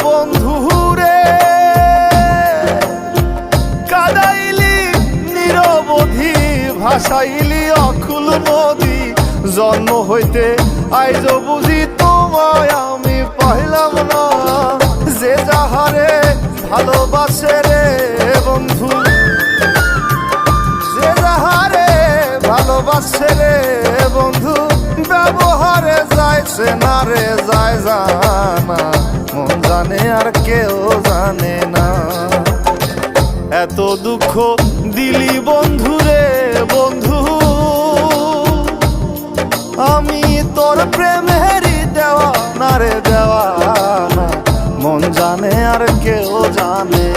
বন্ধু রে, কাদাইলি নিরবধি, ভাসাইলি অকুল নদী। জন্ম হইতে আইজ বুঝি তোমায় আমি পাইলাম না। যে যাহারে ভালোবাসে রে বন্ধু, যে যাহারে ভালোবাসে রে বন্ধু, ব্যবহারে যাইছে না রে যায় জানা। মন জানে আর কেউ জানে না। এত দুঃখ দিলি বন্ধু রে বন্ধু, আমি তোর প্রেমেরই দেওয়ানা রে দেওয়ানা। মন জানে আর কেউ জানে